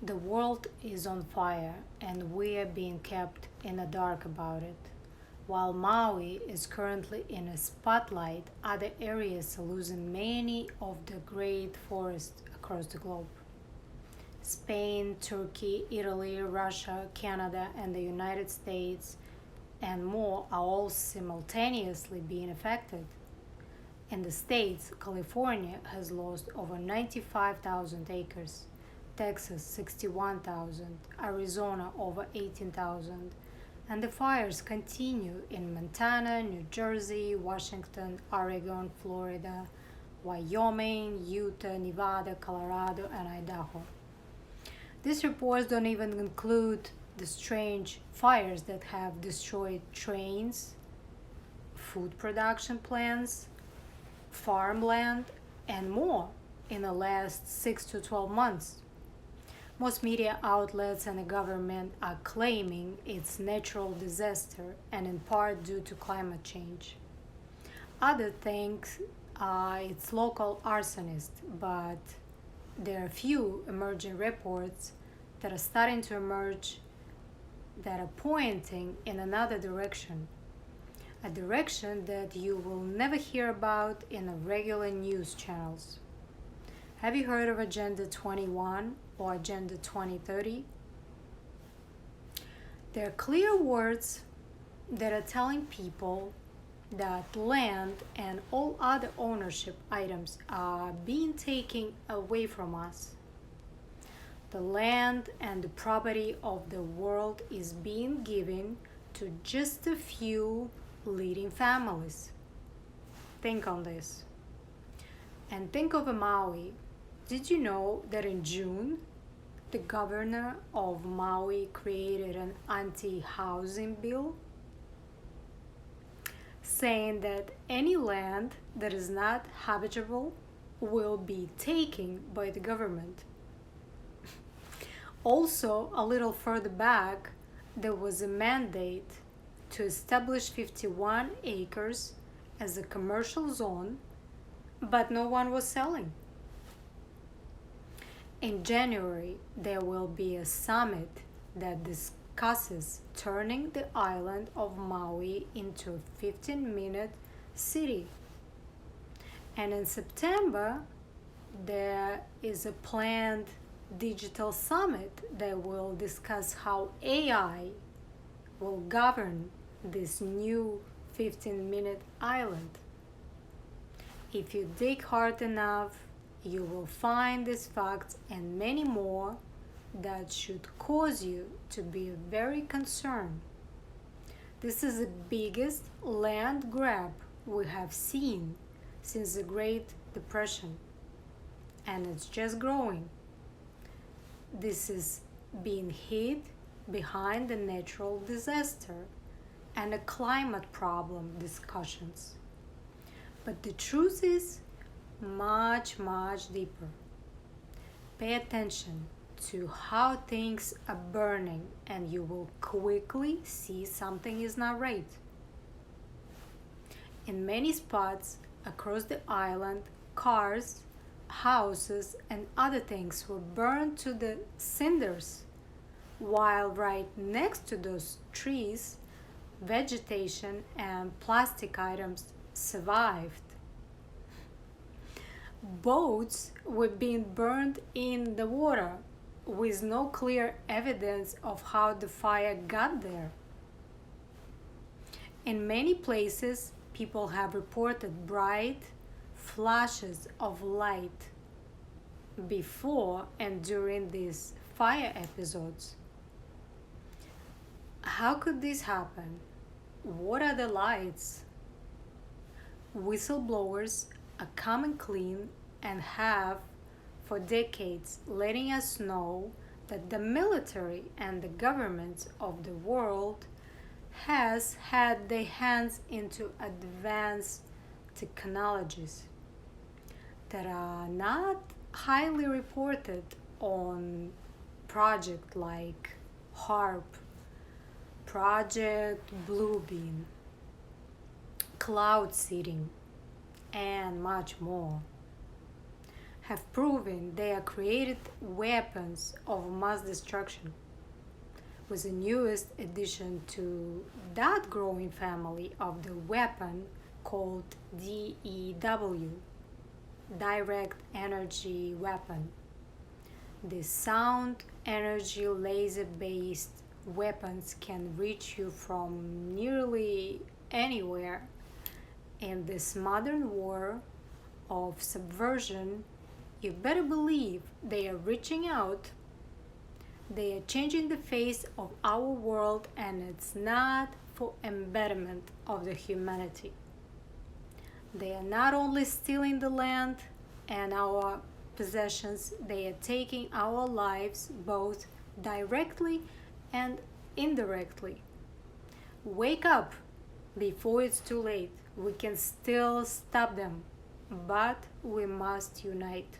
The world is on fire and we are being kept in the dark about it. While Maui is currently in a spotlight, other areas are losing many of the great forests across the globe. Spain, Turkey, Italy, Russia, Canada, and the United States and more are all simultaneously being affected. In the States, California has lost over 95,000 acres, Texas 61,000, Arizona over 18,000, and the fires continue in Montana, New Jersey, Washington, Oregon, Florida, Wyoming, Utah, Nevada, Colorado, and Idaho. These reports don't even include the strange fires that have destroyed trains, food production plants, farmland, and more in the last 6 to 12 months. Most media outlets and the government are claiming it's natural disaster and in part due to climate change. Others think it's local arsonists, but there are few emerging reports that are starting to emerge that are pointing in another direction, a direction that you will never hear about in the regular news channels. Have you heard of Agenda 21 or Agenda 2030? They're clear words that are telling people that land and all other ownership items are being taken away from us. The land and the property of the world is being given to just a few leading families. Think on this. And think of Maui. Did you know that in June, the governor of Maui created an anti-housing bill saying that any land that is not habitable will be taken by the government? Also, a little further back, there was a mandate to establish 51 acres as a commercial zone, but no one was selling. In January, there will be a summit that discusses turning the island of Maui into a 15-minute city. And in September, there is a planned digital summit that will discuss how AI will govern this new 15-minute island. If you dig hard enough, you will find these facts and many more that should cause you to be very concerned. This is the biggest land grab we have seen since the Great Depression, and it's just growing. This is being hid behind the natural disaster and the climate problem discussions. But the truth is much, much deeper. Pay attention to how things are burning and you will quickly see something is not right. In many spots across the island, cars, houses, and other things were burned to the cinders, while right next to those trees, vegetation and plastic items survived. Boats were being burned in the water with no clear evidence of how the fire got there. In many places, people have reported bright flashes of light before and during these fire episodes. How could this happen? What are the lights? Whistleblowers are coming clean and have for decades letting us know that the military and the governments of the world has had their hands into advanced technologies that are not highly reported on projects like HARP, Project Bluebeam, cloud seeding, and much more. have proven they are created weapons of mass destruction, with the newest addition to that growing family of the weapon called DEW, Direct Energy Weapon. The sound energy laser based weapons can reach you from nearly anywhere. In this modern war of subversion, you better believe they are reaching out. They are changing the face of our world, and it's not for embetterment of the humanity. They are not only stealing the land and our possessions, they are taking our lives both directly and indirectly. Wake up before it's too late. We can still stop them, but we must unite.